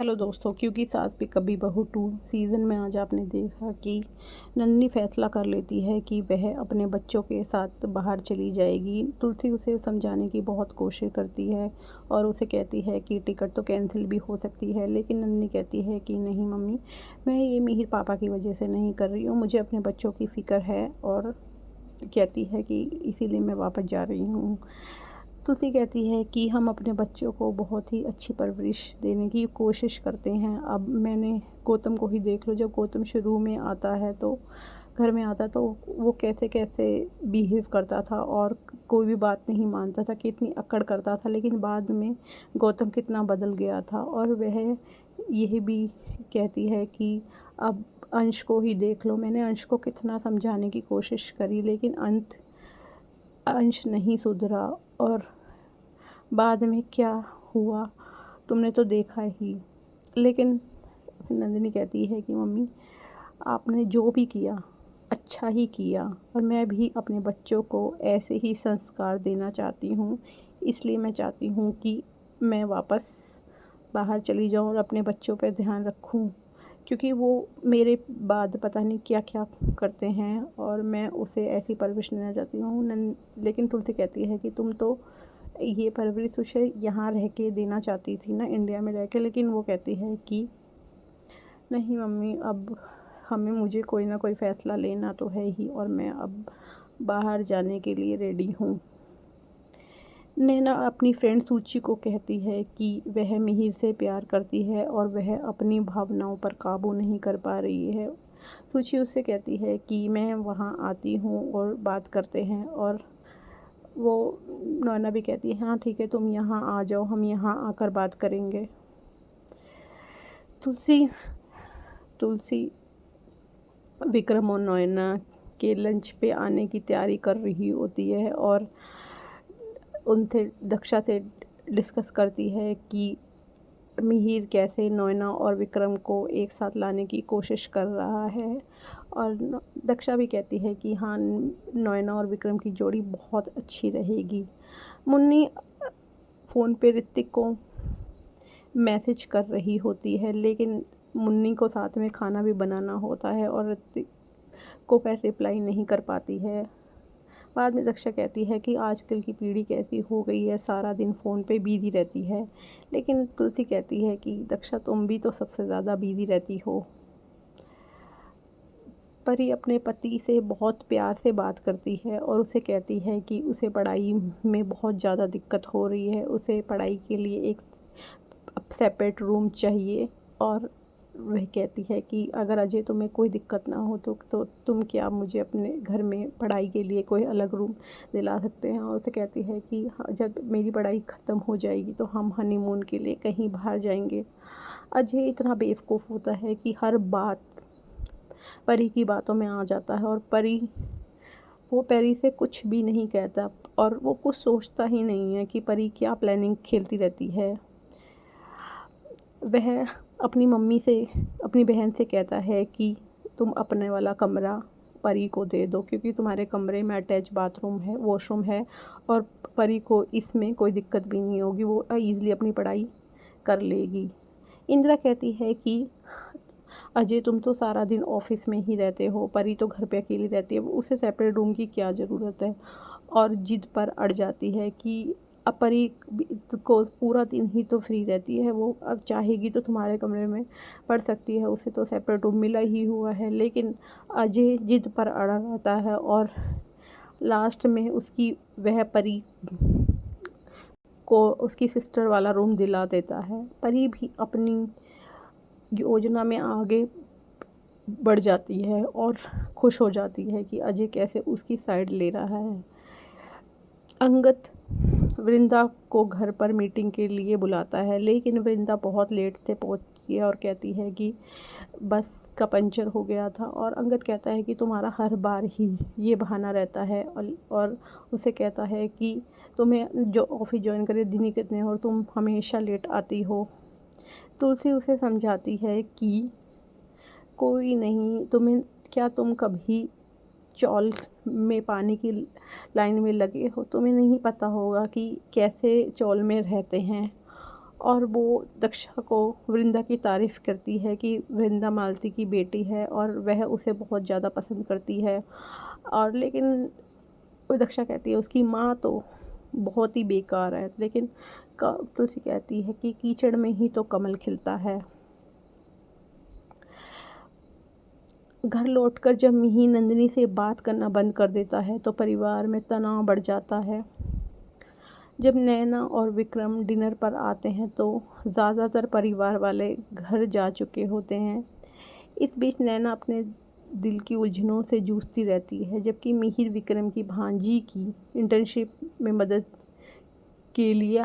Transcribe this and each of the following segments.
Hello दोस्तों, क्योंकि सास भी कभी बहू टू सीज़न में आज आपने देखा कि नन्ही फैसला कर लेती है कि वह अपने बच्चों के साथ बाहर चली जाएगी। तुलसी उसे समझाने की बहुत कोशिश करती है और उसे कहती है कि टिकट तो कैंसिल भी हो सकती है, लेकिन नन्ही कहती है कि नहीं मम्मी, मैं ये मिहिर पापा की वजह से नहीं कर रही हूँ, मुझे अपने बच्चों की फ़िक्र है। और कहती है कि इसीलिए मैं वापस जा रही हूँ। तुलसी कहती है कि हम अपने बच्चों को बहुत ही अच्छी परवरिश देने की कोशिश करते हैं। अब मैंने गौतम को ही देख लो, जब गौतम शुरू में आता है तो घर में आता तो वो कैसे-कैसे बिहेव करता था और कोई भी बात नहीं मानता था, कितनी अक्कड़ करता था। लेकिन बाद में गौतम कितना बदल गया था। और वह यह भी कहती है कि अब अंश को ही देख लो, मैंने अंश को कितना समझाने की कोशिश करी, लेकिन अंश नहीं सुधरा। और बाद में क्या हुआ तुमने तो देखा ही। लेकिन नंदिनी कहती है कि मम्मी, आपने जो भी किया अच्छा ही किया, और मैं भी अपने बच्चों को ऐसे ही संस्कार देना चाहती हूँ। इसलिए मैं चाहती हूँ कि मैं वापस बाहर चली जाऊँ और अपने बच्चों पे ध्यान रखूँ, क्योंकि वो मेरे बाद पता नहीं क्या-क्या करते हैं और मैं उसे ऐसी परवरिश देना चाहती हूँ। लेकिन तुलसी कहती है कि तुम तो ये परवरिश उसे यहाँ रह के देना चाहती थी ना, इंडिया में रह के। लेकिन वो कहती है कि नहीं मम्मी, अब मुझे कोई ना कोई फ़ैसला लेना तो है ही, और मैं अब बाहर जाने के लिए रेडी हूँ। नैना अपनी फ्रेंड सूची को कहती है कि वह मिहिर से प्यार करती है और वह अपनी भावनाओं पर काबू नहीं कर पा रही है। सूची उससे कहती है कि मैं वहाँ आती हूँ और बात करते हैं। और वो नैना भी कहती है हाँ ठीक है, तुम यहाँ आ जाओ, हम यहाँ आकर बात करेंगे। तुलसी तुलसी विक्रम और नैना के लंच पे आने की तैयारी कर रही होती है और उनसे दक्षा से डिस्कस करती है कि मिहिर कैसे नैना और विक्रम को एक साथ लाने की कोशिश कर रहा है। और दक्षा भी कहती है कि हाँ, नैना और विक्रम की जोड़ी बहुत अच्छी रहेगी। मुन्नी फ़ोन पे ऋतिक को मैसेज कर रही होती है, लेकिन मुन्नी को साथ में खाना भी बनाना होता है और ऋतिक को पर रिप्लाई नहीं कर पाती है। बाद में दक्षा कहती है कि आजकल की पीढ़ी कैसी हो गई है, सारा दिन फ़ोन पे बिज़ी रहती है। लेकिन तुलसी कहती है कि दक्षा, तुम भी तो सबसे ज़्यादा बिज़ी रहती हो। परी अपने पति से बहुत प्यार से बात करती है और उसे कहती है कि उसे पढ़ाई में बहुत ज़्यादा दिक्कत हो रही है, उसे पढ़ाई के लिए एक सेपरेट रूम चाहिए। और वह कहती है कि अगर अजय तुम्हें कोई दिक्कत ना हो तो तुम क्या मुझे अपने घर में पढ़ाई के लिए कोई अलग रूम दिला सकते हैं। और उसे कहती है कि हाँ, जब मेरी पढ़ाई ख़त्म हो जाएगी तो हम हनीमून के लिए कहीं बाहर जाएंगे। अजय इतना बेवकूफ़ होता है कि हर बात परी की बातों में आ जाता है, और वो परी से कुछ भी नहीं कहता और वो कुछ सोचता ही नहीं है कि परी क्या प्लानिंग खेलती रहती है। वह अपनी मम्मी से, अपनी बहन से कहता है कि तुम अपने वाला कमरा परी को दे दो, क्योंकि तुम्हारे कमरे में अटैच बाथरूम है, वॉशरूम है, और परी को इसमें कोई दिक्कत भी नहीं होगी, वो ईज़िली अपनी पढ़ाई कर लेगी। इंदिरा कहती है कि अजय, तुम तो सारा दिन ऑफिस में ही रहते हो, परी तो घर पे अकेली रहती है, उसे सेपरेट रूम की क्या ज़रूरत है। और ज़िद पर अड़ जाती है कि अब परी को पूरा दिन ही तो फ्री रहती है, वो अब चाहेगी तो तुम्हारे कमरे में पढ़ सकती है, उसे तो सेपरेट रूम मिला ही हुआ है। लेकिन अजय ज़िद पर अड़ा रहता है और लास्ट में वह परी को उसकी सिस्टर वाला रूम दिला देता है। परी भी अपनी योजना में आगे बढ़ जाती है और खुश हो जाती है कि अजय कैसे उसकी साइड ले रहा है। अंगद वृंदा को घर पर मीटिंग के लिए बुलाता है, लेकिन वृंदा बहुत लेट से पहुंची है और कहती है कि बस का पंचर हो गया था। और अंगद कहता है कि तुम्हारा हर बार ही ये बहाना रहता है, और उसे कहता है कि तुम्हें जो ऑफिस ज्वाइन करे दिन ही कितने हो और तुम हमेशा लेट आती हो। तुलसी उसे समझाती है कि कोई नहीं, तुम कभी चौल में पानी की लाइन में लगे हो, तुम्हें नहीं पता होगा कि कैसे चौल में रहते हैं। और वो दक्षा को वृंदा की तारीफ़ करती है कि वृंदा मालती की बेटी है और वह उसे बहुत ज़्यादा पसंद करती है। और लेकिन वो दक्षा कहती है उसकी माँ तो बहुत ही बेकार है, लेकिन तुलसी कहती है कि कीचड़ में ही तो कमल खिलता है। घर लौटकर जब मिहिर नंदिनी से बात करना बंद कर देता है तो परिवार में तनाव बढ़ जाता है। जब नैना और विक्रम डिनर पर आते हैं तो ज़्यादातर परिवार वाले घर जा चुके होते हैं। इस बीच नैना अपने दिल की उलझनों से जूझती रहती है, जबकि मिहिर विक्रम की भांजी की इंटर्नशिप में मदद के लिए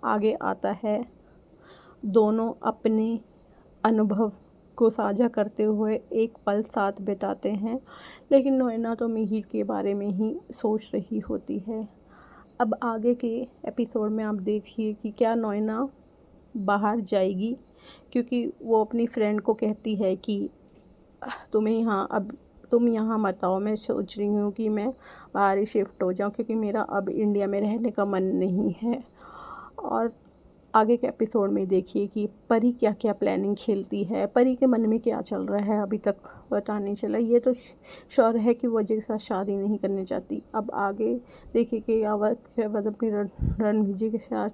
आगे आता है। दोनों अपने अनुभव को साझा करते हुए एक पल साथ बिताते हैं, लेकिन नैना तो मिहिर के बारे में ही सोच रही होती है। अब आगे के एपिसोड में आप देखिए कि क्या नैना बाहर जाएगी, क्योंकि वो अपनी फ्रेंड को कहती है कि तुम यहाँ मत आओ, मैं सोच रही हूँ कि मैं बाहर ही शिफ्ट हो जाऊँ, क्योंकि मेरा अब इंडिया में रहने का मन नहीं है। और आगे के एपिसोड में देखिए कि परी क्या क्या प्लानिंग खेलती है, परी के मन में क्या चल रहा है अभी तक पता नहीं चला। ये तो श्योर है कि वो अजय के साथ शादी नहीं करना चाहती। अब आगे देखिए कि अवध अपनी रणविजय के साथ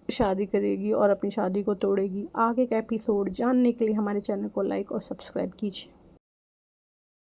शादी करेगी और अपनी शादी को तोड़ेगी। आगे का एपिसोड जानने के लिए हमारे चैनल को लाइक और सब्सक्राइब कीजिए।